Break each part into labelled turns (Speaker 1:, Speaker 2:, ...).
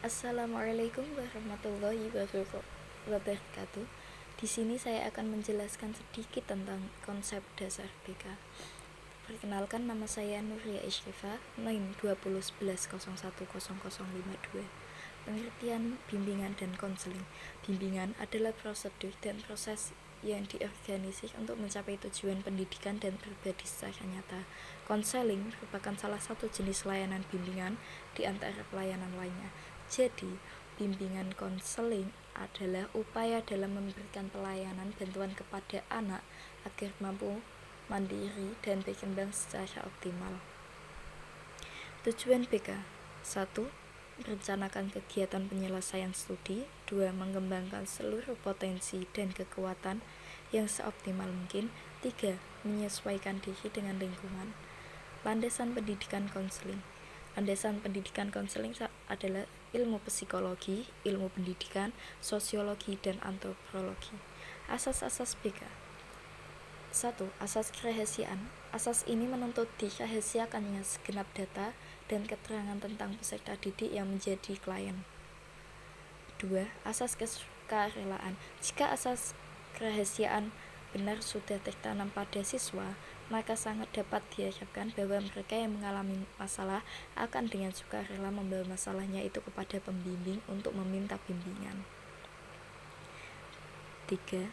Speaker 1: Assalamualaikum warahmatullahi wabarakatuh. Di sini saya akan menjelaskan sedikit tentang konsep dasar BK. Perkenalkan, nama saya Nuria Ishrifa, NIM 2011010052. Pengertian bimbingan dan konseling. Bimbingan adalah prosedur dan proses yang diorganisir untuk mencapai tujuan pendidikan dan pribadi secara nyata. Konseling merupakan salah satu jenis layanan bimbingan di antara pelayanan lainnya. Jadi, bimbingan konseling adalah upaya dalam memberikan pelayanan bantuan kepada anak agar mampu mandiri dan berkembang secara optimal. Tujuan BK: 1. Merencanakan kegiatan penyelesaian studi. 2. Mengembangkan seluruh potensi dan kekuatan yang seoptimal mungkin. 3. Menyesuaikan diri dengan lingkungan. Landasan pendidikan konseling. Landasan pendidikan konseling adalah ilmu psikologi, ilmu pendidikan, sosiologi, dan antropologi. Asas-asas BK. 1. Asas kerahasiaan. Asas ini menuntut dirahasiakannya segenap data dan keterangan tentang peserta didik yang menjadi klien. 2. Asas kesukarelaan. Jika asas kerahasiaan benar sudah tertanam pada siswa, maka sangat dapat diharapkan bahwa mereka yang mengalami masalah akan dengan sukarela membawa masalahnya itu kepada pembimbing untuk meminta bimbingan. 3.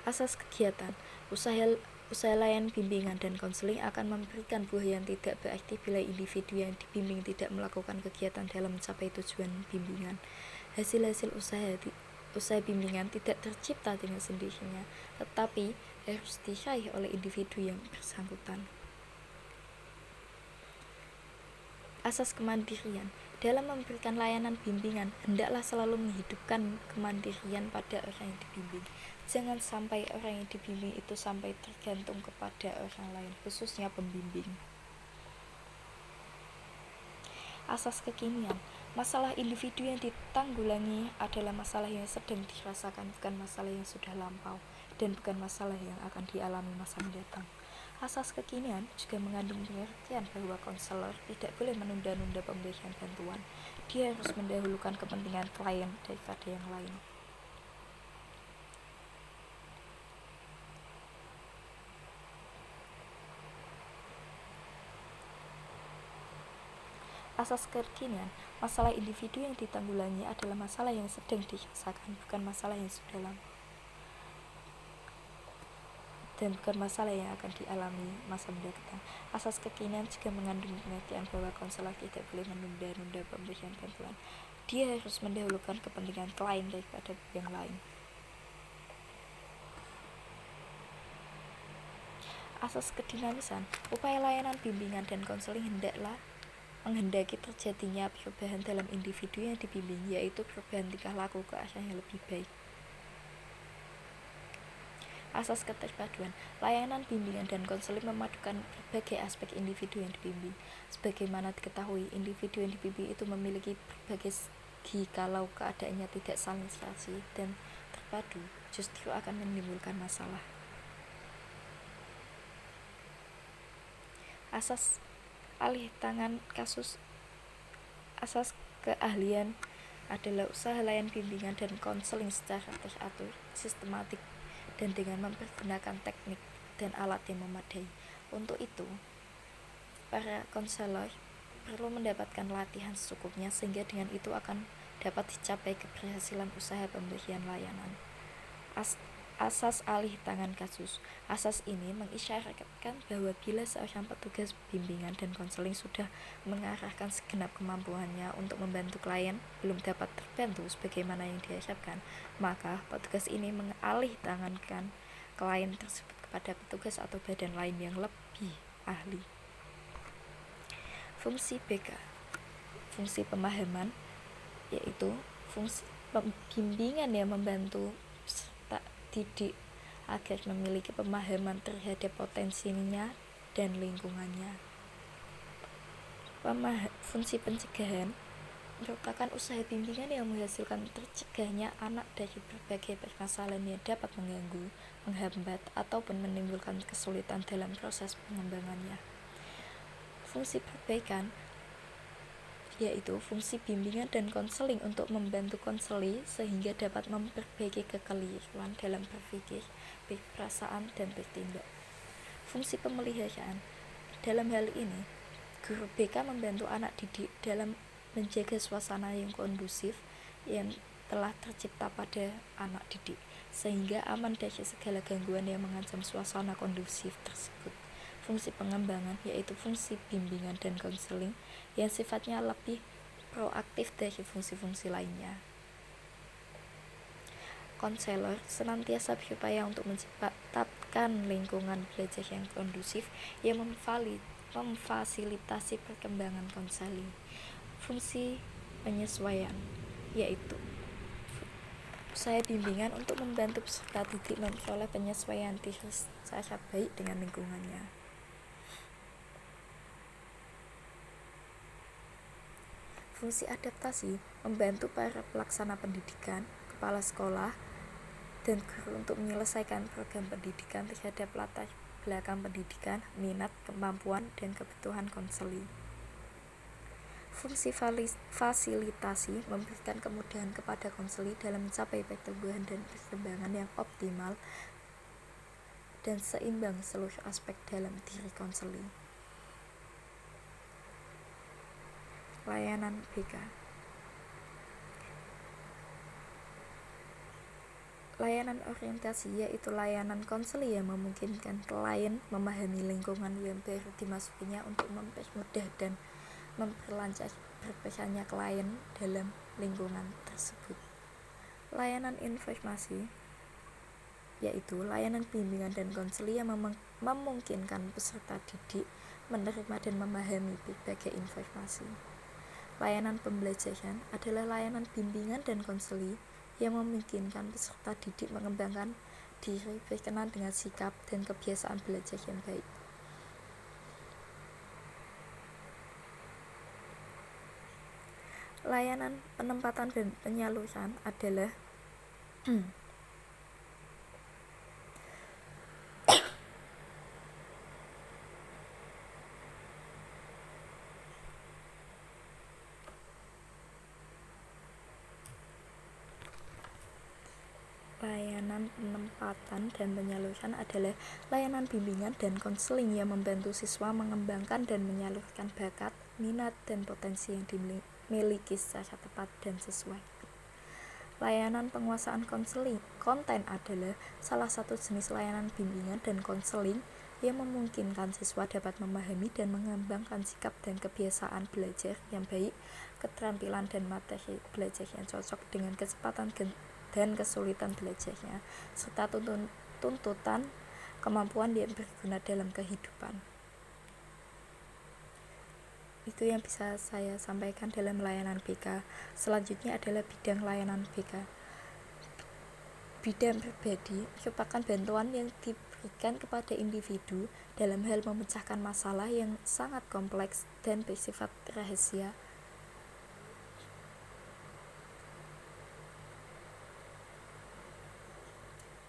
Speaker 1: Asas kegiatan. Usaha layan bimbingan dan konseling akan memberikan buah yang tidak berarti bila individu yang dibimbing tidak melakukan kegiatan dalam mencapai tujuan bimbingan. Hasil-hasil usaha bimbingan tidak tercipta dengan sendirinya, tetapi harus diraih oleh individu yang bersangkutan. Asas kemandirian. Dalam memberikan layanan bimbingan, hendaklah selalu menghidupkan kemandirian pada orang yang dibimbing. Jangan sampai orang yang dibimbing itu sampai tergantung kepada orang lain, khususnya pembimbing. Asas kekinian. Masalah individu yang ditanggulangi adalah masalah yang sedang dirasakan, bukan masalah yang sudah lampau, dan bukan masalah yang akan dialami masa mendatang. Asas kekinian juga mengandung pengertian bahwa konselor tidak boleh menunda-nunda pemberian bantuan. Dia harus mendahulukan kepentingan klien daripada yang lain. Asas kekinian. Masalah individu yang ditanggulangi adalah masalah yang sedang dirasakan, bukan masalah yang sudah lampau, dan bukan masalah yang akan dialami masa mendatang. Asas kekinian juga mengandung pengertian bahwa konselor tidak boleh menunda-nunda pemberian bantuan. Dia harus mendahulukan kepentingan klien daripada yang lain. Asas kedinamisan. Upaya layanan bimbingan dan konseling hendaklah menghendaki terjadinya perubahan dalam individu yang dibimbing, yaitu perubahan tingkah laku ke arah yang lebih baik. Asas keterpaduan. Layanan bimbingan dan konseling memadukan berbagai aspek individu yang dibimbing. Sebagaimana diketahui, individu yang dibimbing itu memiliki berbagai segi. Kalau keadaannya tidak saling serasi dan terpadu, justru akan menimbulkan masalah. Asas alih tangan kasus. Asas keahlian adalah usaha layan bimbingan dan konseling secara teratur, sistematik, dan dengan mempergunakan teknik dan alat yang memadai. Untuk itu, para konselor perlu mendapatkan latihan secukupnya sehingga dengan itu akan dapat dicapai keberhasilan usaha pemberian layanan. Asas alih tangan kasus. Asas ini mengisyaratkan bahwa bila seorang petugas bimbingan dan konseling sudah mengarahkan segenap kemampuannya untuk membantu klien belum dapat terbantu sebagaimana yang diharapkan, maka petugas ini mengalih tangankan klien tersebut kepada petugas atau badan lain yang lebih ahli. Fungsi BK. Fungsi pemahaman, yaitu fungsi bimbingan yang membantu didik agar memiliki pemahaman terhadap potensinya dan lingkungannya. Fungsi pencegahan merupakan usaha bimbingan yang menghasilkan tercegahnya anak dari berbagai permasalahan yang dapat mengganggu, menghambat, ataupun menimbulkan kesulitan dalam proses pengembangannya. Fungsi perbaikan yaitu fungsi bimbingan dan konseling untuk membantu konseli sehingga dapat memperbaiki kekeliruan dalam berpikir, berperasaan, dan bertindak. Fungsi pemeliharaan. Dalam hal ini, guru BK membantu anak didik dalam menjaga suasana yang kondusif yang telah tercipta pada anak didik, sehingga aman dari segala gangguan yang mengancam suasana kondusif tersebut. Fungsi pengembangan, yaitu fungsi bimbingan dan konseling yang sifatnya lebih proaktif dari fungsi-fungsi lainnya. Konselor senantiasa berupaya untuk menciptakan lingkungan belajar yang kondusif yang memfasilitasi perkembangan konseli. Fungsi penyesuaian, yaitu usaha bimbingan untuk membantu peserta didik memperoleh penyesuaian diri secara baik dengan lingkungannya. Fungsi adaptasi membantu para pelaksana pendidikan, kepala sekolah, dan guru untuk menyelesaikan program pendidikan terhadap latar belakang pendidikan, minat, kemampuan, dan kebutuhan konseli. Fungsi fasilitasi memberikan kemudahan kepada konseli dalam mencapai pertumbuhan dan perkembangan yang optimal dan seimbang seluruh aspek dalam diri konseli. Layanan BK. Layanan orientasi yaitu layanan konseli yang memungkinkan klien memahami lingkungan yang baru dimasukinya untuk mempermudah dan memperlancar berperannya klien dalam lingkungan tersebut. Layanan informasi yaitu layanan bimbingan dan konseli yang memungkinkan peserta didik menerima dan memahami berbagai informasi. Layanan pembelajaran adalah layanan bimbingan dan konseli yang memungkinkan peserta didik mengembangkan diri berkenan dengan sikap dan kebiasaan belajar yang baik. Layanan penempatan dan penyaluran adalah layanan penempatan dan penyaluran adalah layanan bimbingan dan konseling yang membantu siswa mengembangkan dan menyalurkan bakat, minat, dan potensi yang dimiliki secara tepat dan sesuai. Layanan penguasaan konten adalah salah satu jenis layanan bimbingan dan konseling yang memungkinkan siswa dapat memahami dan mengembangkan sikap dan kebiasaan belajar yang baik, keterampilan dan materi belajar yang cocok dengan kecepatan dan kesulitan belajarnya, serta tuntutan kemampuan yang berguna dalam kehidupan. Itu yang bisa saya sampaikan dalam layanan BK. Selanjutnya adalah bidang layanan BK. Bidang pribadi merupakan bantuan yang diberikan kepada individu dalam hal memecahkan masalah yang sangat kompleks dan bersifat rahasia.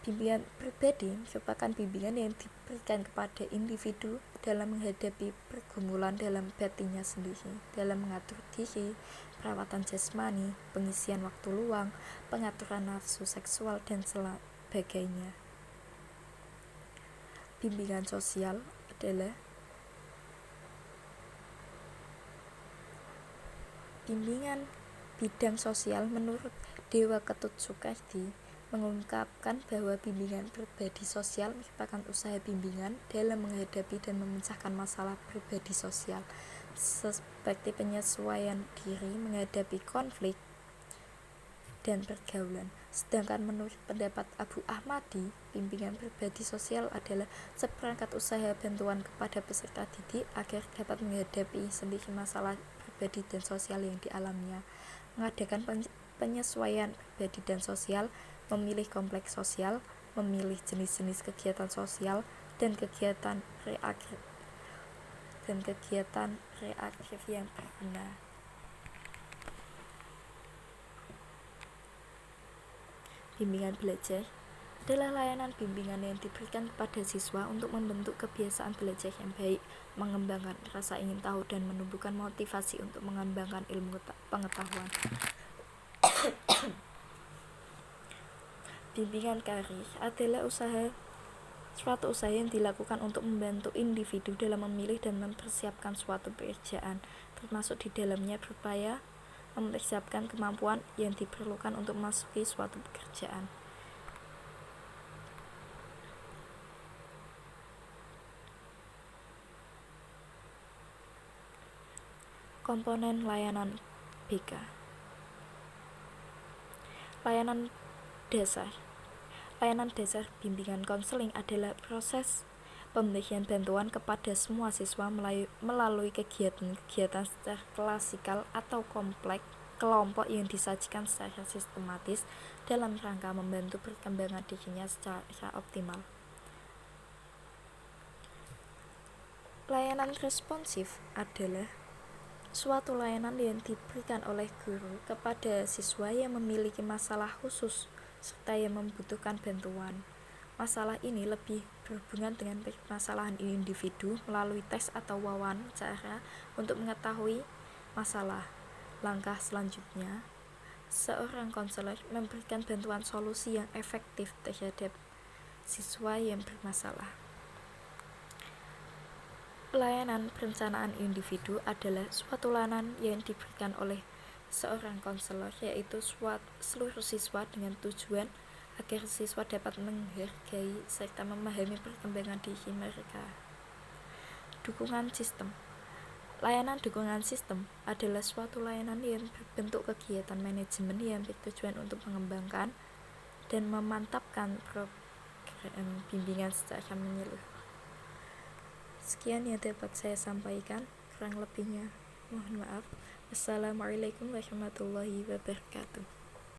Speaker 1: Bimbingan pribadi merupakan bimbingan yang diberikan kepada individu dalam menghadapi pergumulan dalam batinnya sendiri, dalam mengatur diri, perawatan jasmani, pengisian waktu luang, pengaturan nafsu seksual, dan sebagainya. Bimbingan sosial adalah bimbingan bidang sosial menurut Dewa Ketut Soekardi mengungkapkan bahwa bimbingan pribadi sosial merupakan usaha bimbingan dalam menghadapi dan memecahkan masalah pribadi sosial seperti penyesuaian diri menghadapi konflik dan pergaulan. Sedangkan menurut pendapat Abu Ahmadi, bimbingan pribadi sosial adalah seperangkat usaha bantuan kepada peserta didik agar dapat menghadapi sendiri masalah pribadi dan sosial yang dialaminya, mengadakan penyesuaian pribadi dan sosial, memilih kompleks sosial, memilih jenis-jenis kegiatan sosial, dan kegiatan reaktif yang berguna. Bimbingan belajar adalah layanan bimbingan yang diberikan kepada siswa untuk membentuk kebiasaan belajar yang baik, mengembangkan rasa ingin tahu, dan menumbuhkan motivasi untuk mengembangkan ilmu pengetahuan. Bimbingan karir adalah suatu usaha yang dilakukan untuk membantu individu dalam memilih dan mempersiapkan suatu pekerjaan, termasuk di dalamnya berupaya mempersiapkan kemampuan yang diperlukan untuk memasuki suatu pekerjaan. Komponen layanan BK. Layanan dasar. Layanan dasar bimbingan konseling adalah proses pemberian bantuan kepada semua siswa melalui kegiatan-kegiatan secara klasikal atau kompleks kelompok yang disajikan secara sistematis dalam rangka membantu perkembangan dirinya secara optimal. Layanan responsif adalah suatu layanan yang diberikan oleh guru kepada siswa yang memiliki masalah khusus serta yang membutuhkan bantuan. Masalah ini lebih berhubungan dengan permasalahan individu melalui tes atau wawancara untuk mengetahui masalah. Langkah selanjutnya, seorang konselor memberikan bantuan solusi yang efektif terhadap siswa yang bermasalah. Layanan perencanaan individu adalah suatu layanan yang diberikan oleh seorang konselor, yaitu seluruh siswa dengan tujuan agar siswa dapat menghargai serta memahami perkembangan diri mereka. Dukungan sistem. Layanan dukungan sistem adalah suatu layanan yang berbentuk kegiatan manajemen yang bertujuan untuk mengembangkan dan memantapkan program bimbingan secara menyeluruh. Sekian yang dapat saya sampaikan, kurang lebihnya mohon maaf. Wassalamualaikum warahmatullahi wabarakatuh.